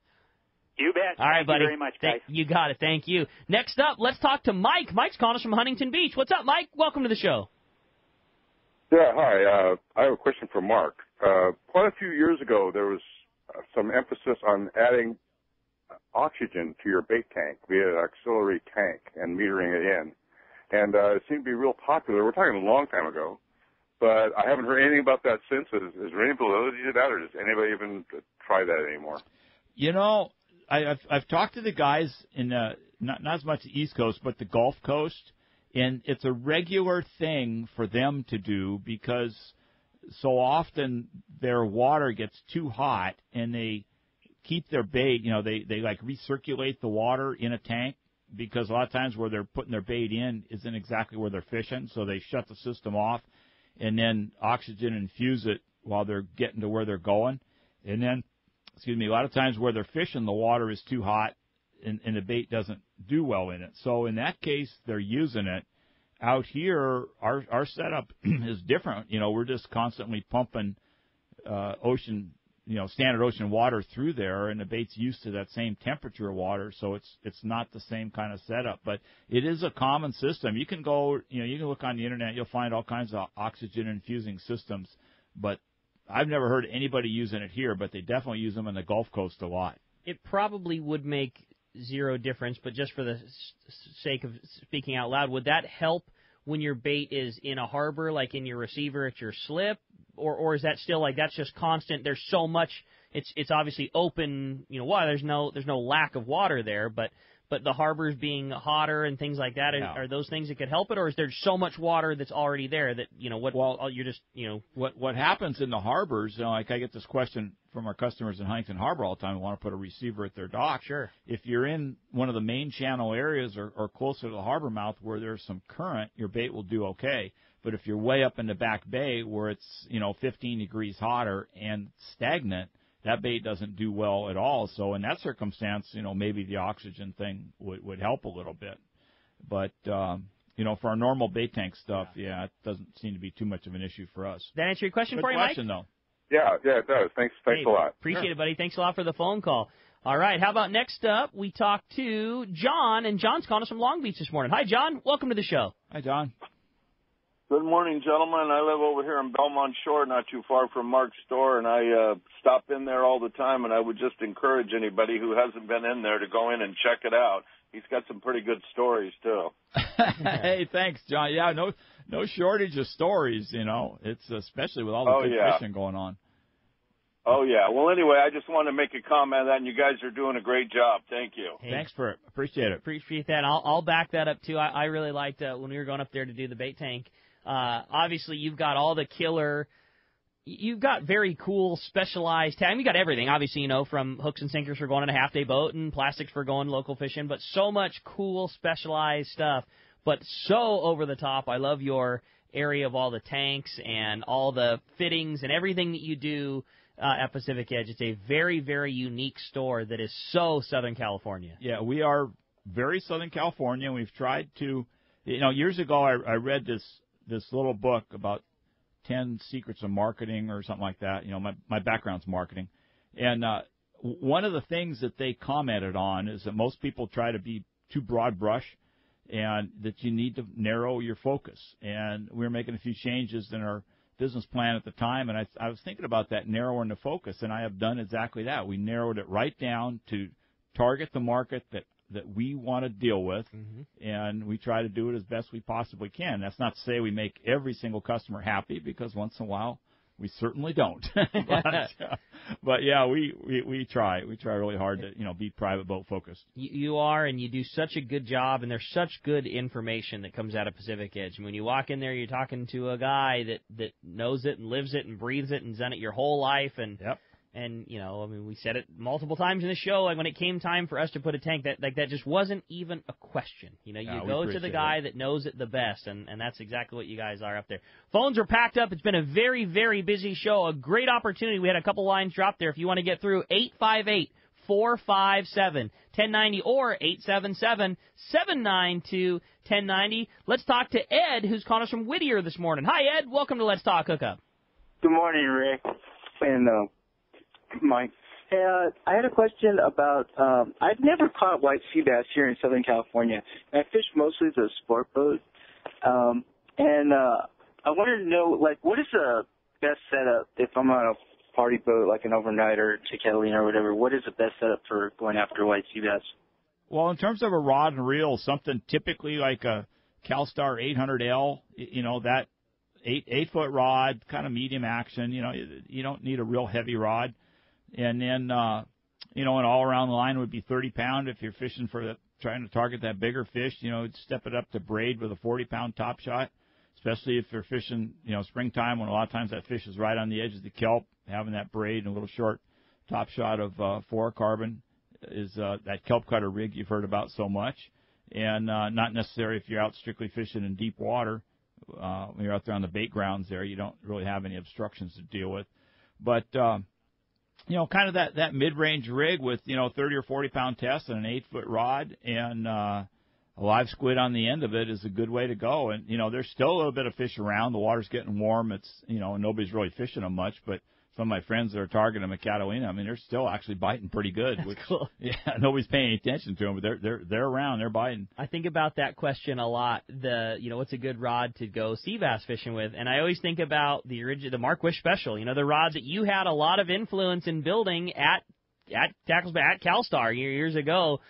You bet. All right, Thank buddy. you very much, guys. You got it. Thank you. Next up, let's talk to Mike. Mike's calling us from Huntington Beach. What's up, Mike? Welcome to the show. Yeah, hi. I have a question for Mark. Quite a few years ago, there was some emphasis on adding oxygen to your bait tank via an auxiliary tank and metering it in. And it seemed to be real popular. We're talking a long time ago. But I haven't heard anything about that since. Is there any validity to that, or does anybody even try that anymore? You know, I've talked to the guys in not as much the East Coast, but the Gulf Coast, and it's a regular thing for them to do because so often their water gets too hot and they keep their bait, you know, they like recirculate the water in a tank because a lot of times where they're putting their bait in isn't exactly where they're fishing, so they shut the system off and then oxygen infuse it while they're getting to where they're going. And then, a lot of times where they're fishing, the water is too hot and the bait doesn't do well in it. So in that case, they're using it. Out here, our setup is different. You know, we're just constantly pumping standard ocean water through there, and the bait's used to that same temperature of water, so it's not the same kind of setup. But it is a common system. You can go, you can look on the internet, you'll find all kinds of oxygen infusing systems, but I've never heard anybody using it here, but they definitely use them in the Gulf Coast a lot. It probably would make zero difference, but just for the sake of speaking out loud, would that help when your bait is in a harbor, like in your receiver at your slip, or is that still like that's just constant? There's so much. It's obviously open. Why there's no lack of water there, but the harbors being hotter and things like that, are those things that could help it, or is there so much water that's already there that what happens in the harbors? Like I get this question from our customers in Huntington Harbor all the time who want to put a receiver at their dock. Sure. If you're in one of the main channel areas or closer to the harbor mouth where there's some current, your bait will do okay. But if you're way up in the back bay where it's 15 degrees hotter and stagnant, that bait doesn't do well at all. So in that circumstance, maybe the oxygen thing would help a little bit. But, for our normal bait tank stuff, it doesn't seem to be too much of an issue for us. That answer your question for you, Mike? Good question, though. Yeah, it does. Thanks a lot. Appreciate it, buddy. Thanks a lot for the phone call. All right, how about next up, we talk to John, and John's calling us from Long Beach this morning. Hi, John. Welcome to the show. Hi, John. Good morning, gentlemen. I live over here in Belmont Shore, not too far from Mark's store, and I stop in there all the time, and I would just encourage anybody who hasn't been in there to go in and check it out. He's got some pretty good stories, too. Hey, thanks, John. Yeah, no shortage of stories, It's especially with all the good fishing going on. Oh, yeah. Well, anyway, I just want to make a comment on that, and you guys are doing a great job. Thank you. Hey, thanks for it. Appreciate it. Appreciate that. I'll back that up, too. I really liked when we were going up there to do the bait tank. Obviously, you've got all the killer. You've got very cool, specialized tags. You got everything, obviously, from hooks and sinkers for going on a half-day boat and plastics for going local fishing, but so much cool, specialized stuff, but so over the top. I love your area of all the tanks and all the fittings and everything that you do at Pacific Edge. It's a very, very unique store that is so Southern California. Yeah, we are very Southern California, and we've tried to, years ago I read this little book about 10 secrets of marketing or something like that. My background's marketing. And one of the things that they commented on is that most people try to be too broad brush and that you need to narrow your focus. And we were making a few changes in our business plan at the time, and I was thinking about that, narrowing the focus, and I have done exactly that. We narrowed it right down to target the market that we want to deal with, and we try to do it as best we possibly can. That's not to say we make every single customer happy, because once in a while we certainly don't. but yeah, we try. We try really hard to be private boat focused. You are, and you do such a good job, and there's such good information that comes out of Pacific Edge. And when you walk in there, you're talking to a guy that knows it and lives it and breathes it and done it your whole life. And yep. And, we said it multiple times in the show, like when it came time for us to put a tank, that just wasn't even a question. You go to the guy that knows it the best, and that's exactly what you guys are up there. Phones are packed up. It's been a very, very busy show. A great opportunity. We had a couple lines dropped there. If you want to get through, 858-457-1090 or 877-792-1090. Let's talk to Ed, who's calling us from Whittier this morning. Hi, Ed. Welcome to Let's Talk Hookup. Good morning, Rick. And Mike, Hey, I had a question about, I've never caught white sea bass here in Southern California. I fish mostly the sport boat. I wanted to know, like, what is the best setup if I'm on a party boat, like an overnighter to Catalina or whatever? What is the best setup for going after white sea bass? Well, in terms of a rod and reel, something typically like a CalStar 800L, that 8-foot rod, kind of medium action. You don't need a real heavy rod. And then, an all-around line would be 30-pound if you're fishing trying to target that bigger fish. Step it up to braid with a 40-pound top shot, especially if you're fishing, springtime when a lot of times that fish is right on the edge of the kelp. Having that braid and a little short top shot of fluorocarbon is that kelp cutter rig you've heard about so much. And not necessary if you're out strictly fishing in deep water. When you're out there on the bait grounds there, you don't really have any obstructions to deal with. But kind of that mid-range rig with, 30 or 40-pound test and an 8-foot rod and a live squid on the end of it is a good way to go. And, there's still a little bit of fish around. The water's getting warm. It's, nobody's really fishing them much, but some of my friends that are targeting them at Catalina, they're still actually biting pretty good. That's cool. Yeah, nobody's paying any attention to them, but they're around. They're biting. I think about that question a lot. What's a good rod to go sea bass fishing with? And I always think about the Mark Wisch special. The rod that you had a lot of influence in building at CalStar years ago.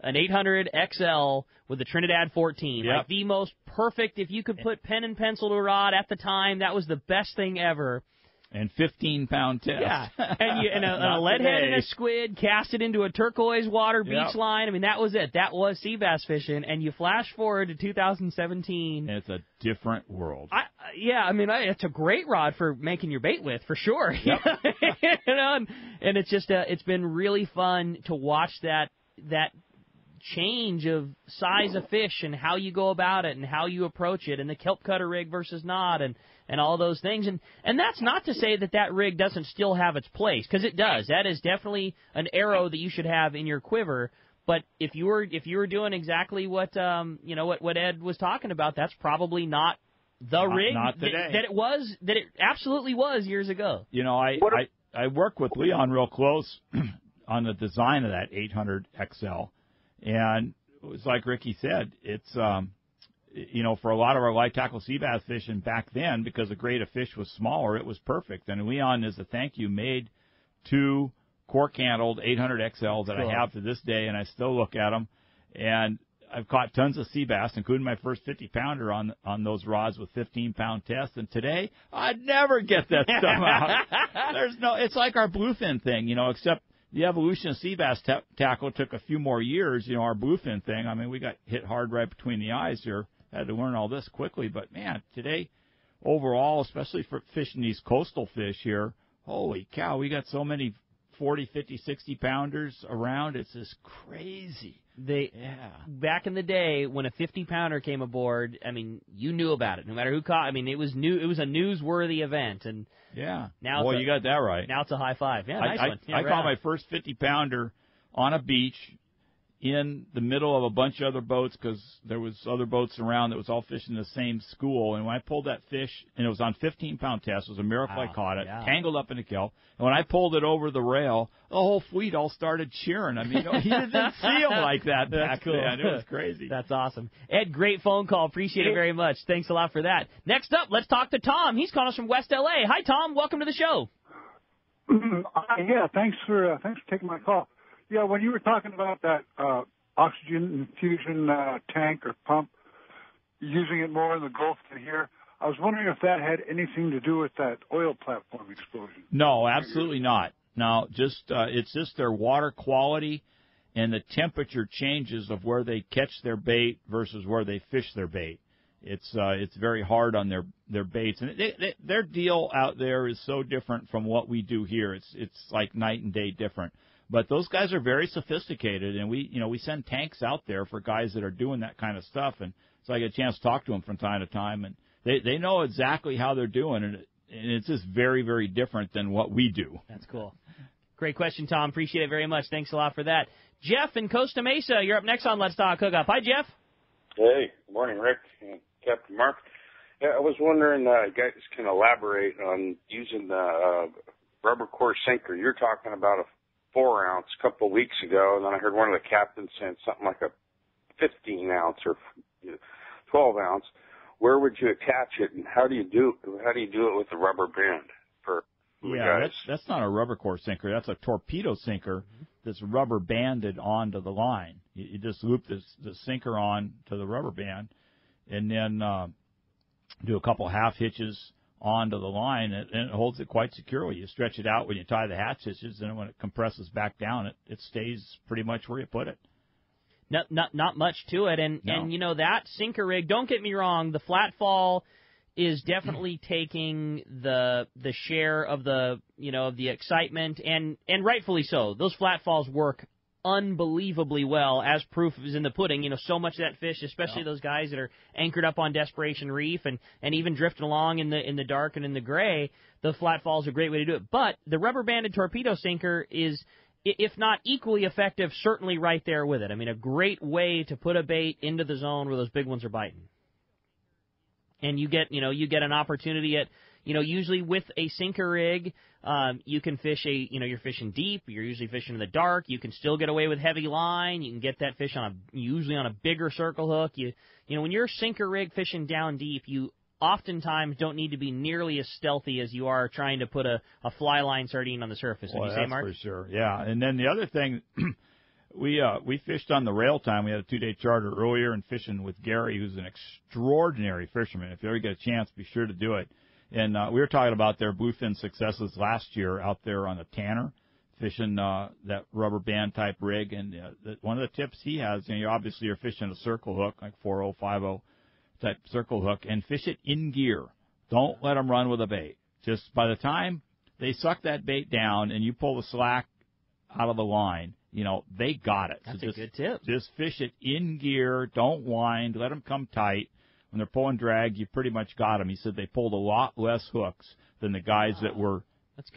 An 800 XL with the Trinidad 14. Yep. Like the most perfect, if you could put pen and pencil to a rod at the time, that was the best thing ever. And 15-pound test. Yeah, and a lead head and a squid, cast it into a turquoise water beach line. That was it. That was sea bass fishing. And you flash forward to 2017. It's a different world. It's a great rod for making your bait with, for sure. Yep. And it's just it's been really fun to watch that change of size of fish and how you go about it and how you approach it and the kelp cutter rig versus not and all those things. And that's not to say that rig doesn't still have its place, because it does. That is definitely an arrow that you should have in your quiver. But if you were doing exactly what Ed was talking about, that's probably not the rig that it absolutely was years ago. I work with Leon real close on the design of that 800 XL. And it was like Ricky said, it's, for a lot of our light tackle sea bass fishing back then, because the grade of fish was smaller, it was perfect. And Leon, as a thank you, made 2 cork-handled 800 XLs that I have to this day, and I still look at them. And I've caught tons of sea bass, including my first 50-pounder on those rods with 15-pound tests. And today, I'd never get that stuff out. It's like our bluefin thing, except the evolution of sea bass tackle took a few more years. Our bluefin thing, we got hit hard right between the eyes here. Had to learn all this quickly. But, man, today, overall, especially for fishing these coastal fish here, holy cow, we got so many 40, 50, 60-pounders around. It's just crazy. Back in the day, when a 50-pounder came aboard, you knew about it. No matter who caught, it was new. It was a newsworthy event. And now you got that right. Now it's a high five. Yeah, nice one. I caught my first 50-pounder on a beach in the middle of a bunch of other boats, because there was other boats around that was all fishing the same school. And when I pulled that fish, and it was on 15-pound test, it was a miracle I caught it, tangled up in the kelp. And when I pulled it over the rail, the whole fleet all started cheering. He didn't see them like that back then. It was crazy. That's awesome. Ed, great phone call. Appreciate it very much. Thanks a lot for that. Next up, let's talk to Tom. He's calling us from West L.A. Hi, Tom. Welcome to the show. Thanks for taking my call. Yeah, when you were talking about that oxygen infusion tank or pump, using it more in the Gulf than here, I was wondering if that had anything to do with that oil platform explosion. No, absolutely not. No, it's just their water quality and the temperature changes of where they catch their bait versus where they fish their bait. It's very hard on their baits, and their deal out there is so different from what we do here. It's like night and day different. But those guys are very sophisticated, and we send tanks out there for guys that are doing that kind of stuff, and so I get a chance to talk to them from time to time, and they know exactly how they're doing, and it's just very, very different than what we do. That's cool. Great question, Tom. Appreciate it very much. Thanks a lot for that. Jeff in Costa Mesa, you're up next on Let's Talk Hookup. Hi, Jeff. Hey, good morning, Rick and Captain Mark. Yeah, I was wondering, you guys can elaborate on using the rubber core sinker. You're talking about a 4-ounce a couple of weeks ago, and then I heard one of the captains saying something like a 15-ounce or 12-ounce. Where would you attach it, and how do you do it with the rubber band for guys? That's not a rubber core sinker. That's a torpedo sinker that's rubber banded onto the line. You just loop the sinker on to the rubber band, and then do a couple half hitches onto the line, and it holds it quite securely. You stretch it out when you tie the hatch hitches, and when it compresses back down, it stays pretty much where you put it. Not much to it, and you know that sinker rig. Don't get me wrong, the flat fall is definitely taking the share of the of the excitement, and rightfully so. Those flat falls work unbelievably well, as proof is in the pudding. So much of that fish, especially those guys that are anchored up on Desperation Reef and even drifting along in the dark and in the gray, the flat fall is a great way to do it. But the rubber banded torpedo sinker is, if not equally effective, certainly right there with it. I mean, a great way to put a bait into the zone where those big ones are biting. And you get an opportunity at, usually with a sinker rig, you can fish you're fishing deep, you're usually fishing in the dark, you can still get away with heavy line, you can get that fish usually on a bigger circle hook. When you're sinker rig fishing down deep, you oftentimes don't need to be nearly as stealthy as you are trying to put a fly line sardine on the surface. Would you say, Mark? For sure, yeah. And then the other thing, we fished on the rail time. We had a 2-day charter earlier, and fishing with Gary, who's an extraordinary fisherman. If you ever get a chance, be sure to do it. And we were talking about their bluefin successes last year out there on the Tanner, fishing that rubber band type rig. And one of the tips he has, you obviously are fishing a circle hook, like 4.0, 5.0 type circle hook, and fish it in gear. Don't let them run with a bait. Just by the time they suck that bait down and you pull the slack out of the line, they got it. That's a good tip. Just fish it in gear. Don't wind. Let them come tight. When they're pulling drag, you pretty much got them. He said they pulled a lot less hooks than the guys that were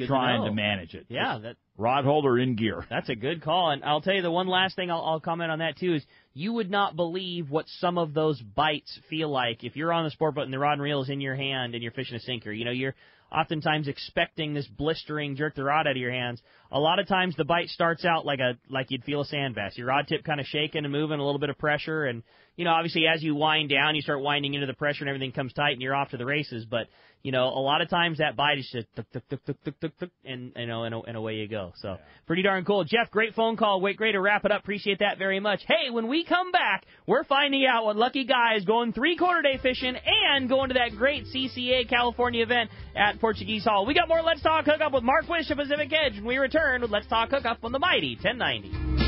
trying to manage it. Yeah, just rod holder in gear. That's a good call. And I'll tell you the one last thing I'll comment on that too is you would not believe what some of those bites feel like if you're on the sport boat and the rod and reel is in your hand and you're fishing a sinker. You're oftentimes expecting this blistering jerk the rod out of your hands. A lot of times the bite starts out like you'd feel a sand bass. Your rod tip kind of shaking and moving, a little bit of pressure, and obviously as you wind down, you start winding into the pressure and everything comes tight and you're off to the races. But a lot of times that bite is just tuk, tuk, tuk, tuk, tuk, tuk, tuk, and away you go. So pretty darn cool. Jeff, great phone call. Great to wrap it up. Appreciate that very much. Hey, when we come back, we're finding out what lucky guy is going 3/4 day fishing and going to that great CCA California event at Portuguese Hall. We got more Let's Talk Hookup with Mark Wisch of Pacific Edge when we return with Let's Talk Hookup on the mighty 1090.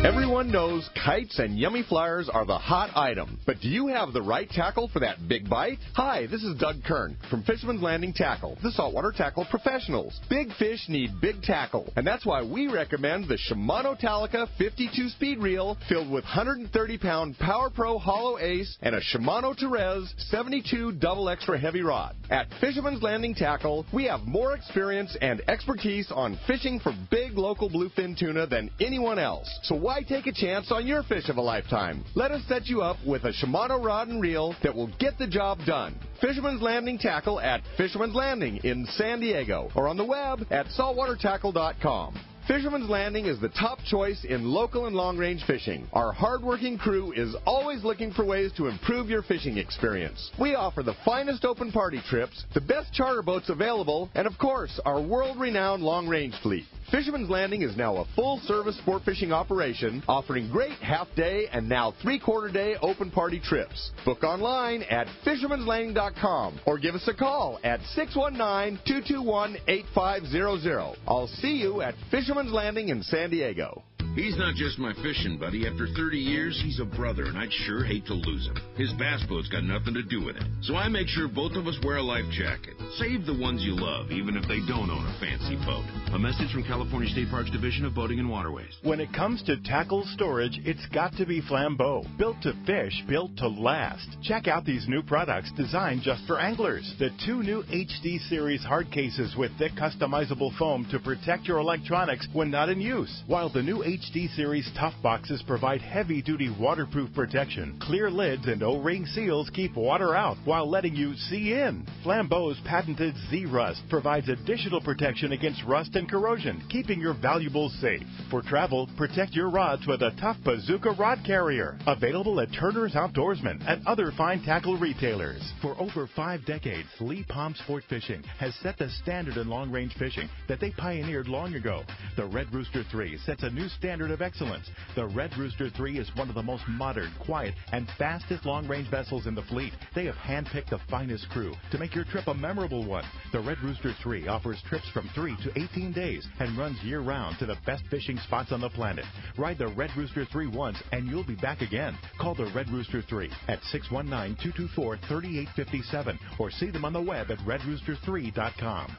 Everyone knows kites and yummy flyers are the hot item. But do you have the right tackle for that big bite? Hi, this is Doug Kern from Fisherman's Landing Tackle, the saltwater tackle professionals. Big fish need big tackle, and that's why we recommend the Shimano Talica 52 speed reel filled with 130-pound Power Pro Hollow Ace and a Shimano Terez 72 double extra heavy rod. At Fisherman's Landing Tackle, we have more experience and expertise on fishing for big local bluefin tuna than anyone else. So why take a chance on your fish of a lifetime? Let us set you up with a Shimano rod and reel that will get the job done. Fisherman's Landing Tackle at Fisherman's Landing in San Diego or on the web at saltwatertackle.com. Fisherman's Landing is the top choice in local and long-range fishing. Our hard-working crew is always looking for ways to improve your fishing experience. We offer the finest open party trips, the best charter boats available, and of course, our world-renowned long-range fleet. Fisherman's Landing is now a full-service sport fishing operation, offering great half-day and now 3/4 day open party trips. Book online at fishermanslanding.com or give us a call at 619-221-8500. I'll see you at Fisherman's Landing in San Diego. He's not just my fishing buddy. After 30 years, he's a brother, and I'd sure hate to lose him. His bass boat's got nothing to do with it. So I make sure both of us wear a life jacket. Save the ones you love, even if they don't own a fancy boat. A message from California State Parks Division of Boating and Waterways. When it comes to tackle storage, it's got to be Flambeau. Built to fish, built to last. Check out these new products designed just for anglers. The 2 new HD Series hard cases with thick customizable foam to protect your electronics when not in use. While the new HD Series Tough Boxes provide heavy-duty waterproof protection. Clear lids and O-ring seals keep water out while letting you see in. Flambeau's patented Z-Rust provides additional protection against rust and corrosion, keeping your valuables safe. For travel, protect your rods with a Tough Bazooka Rod Carrier. Available at Turner's Outdoorsman and other fine tackle retailers. For over 5 decades, Lee Palm Sport Fishing has set the standard in long-range fishing that they pioneered long ago. The Red Rooster 3 sets a new standard of excellence. The Red Rooster 3 is one of the most modern, quiet, and fastest long-range vessels in the fleet. They have handpicked the finest crew to make your trip a memorable one. The Red Rooster 3 offers trips from 3 to 18 days and runs year-round to the best fishing spots on the planet. Ride the Red Rooster 3 once and you'll be back again. Call the Red Rooster 3 at 619-224-3857 or see them on the web at redrooster3.com.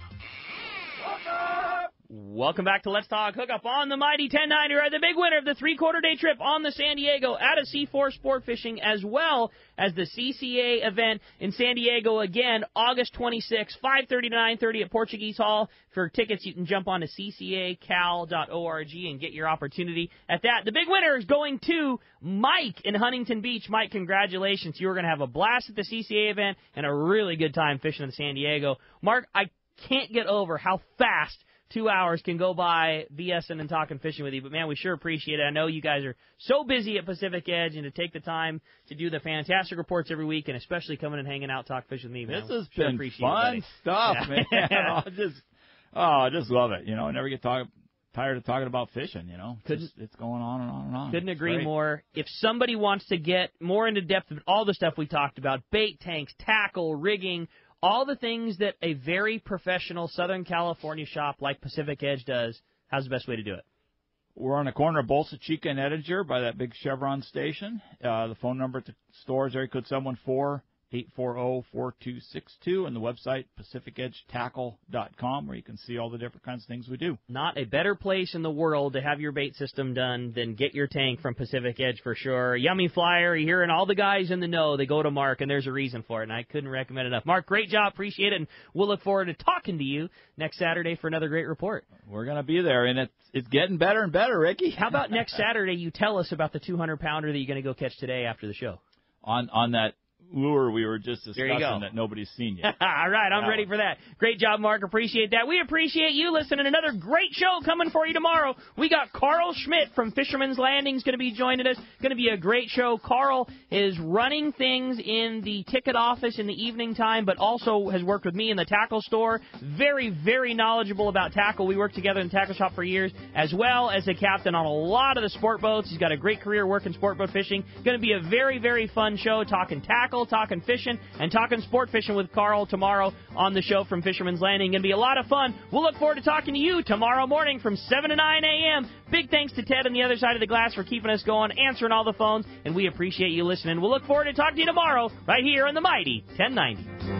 Welcome back to Let's Talk Hookup on the Mighty 1090. We're the big winner of the 3/4 day trip on the San Diego out of C4 Sport Fishing, as well as the CCA event in San Diego again, August 26, 5:30 to 9:30 at Portuguese Hall. For tickets, you can jump on to ccacal.org and get your opportunity at that. The big winner is going to Mike in Huntington Beach. Mike, congratulations. You're going to have a blast at the CCA event and a really good time fishing in San Diego. Mark, I can't get over how fast 2 hours can go by BSing and talking fishing with you, but man, we sure appreciate it. I know you guys are so busy at Pacific Edge, and to take the time to do the fantastic reports every week, and especially coming and hanging out, talk fishing with me, man. This has sure been fun stuff, man. I just love it. I never get tired of talking about fishing. It's going on and on and on. Couldn't agree more. If somebody wants to get more into depth of all the stuff we talked about, bait tanks, tackle, rigging, all the things that a very professional Southern California shop like Pacific Edge does, how's the best way to do it? We're on the corner of Bolsa Chica and Ettinger by that big Chevron station. The phone number at the store is area code 714-840-4262, and the website, PacificEdgeTackle.com, where you can see all the different kinds of things we do. Not a better place in the world to have your bait system done than get your tank from Pacific Edge for sure. Yummy Flyer, you're hearing all the guys in the know, they go to Mark, and there's a reason for it, and I couldn't recommend it enough. Mark, great job, appreciate it, and we'll look forward to talking to you next Saturday for another great report. We're going to be there, and it's getting better and better, Ricky. How about next Saturday you tell us about the 200-pounder that you're going to go catch today after the show? On that lure we were just discussing that nobody's seen yet. All right, I'm ready for that. Great job, Mark. Appreciate that. We appreciate you listening. Another great show coming for you tomorrow. We got Carl Schmidt from Fisherman's Landing is going to be joining us. Going to be a great show. Carl is running things in the ticket office in the evening time, but also has worked with me in the tackle store. Very, very knowledgeable about tackle. We worked together in the tackle shop for years, as well as a captain on a lot of the sport boats. He's got a great career working sport boat fishing. Going to be a very, very fun show, talking tackle, talking fishing, and talking sport fishing with Carl tomorrow on the show from Fisherman's Landing. Going to be a lot of fun. We'll look forward to talking to you tomorrow morning from 7 to 9 a.m. Big thanks to Ted on the other side of the glass for keeping us going, answering all the phones, and we appreciate you listening. We'll look forward to talking to you tomorrow right here on the Mighty 1090.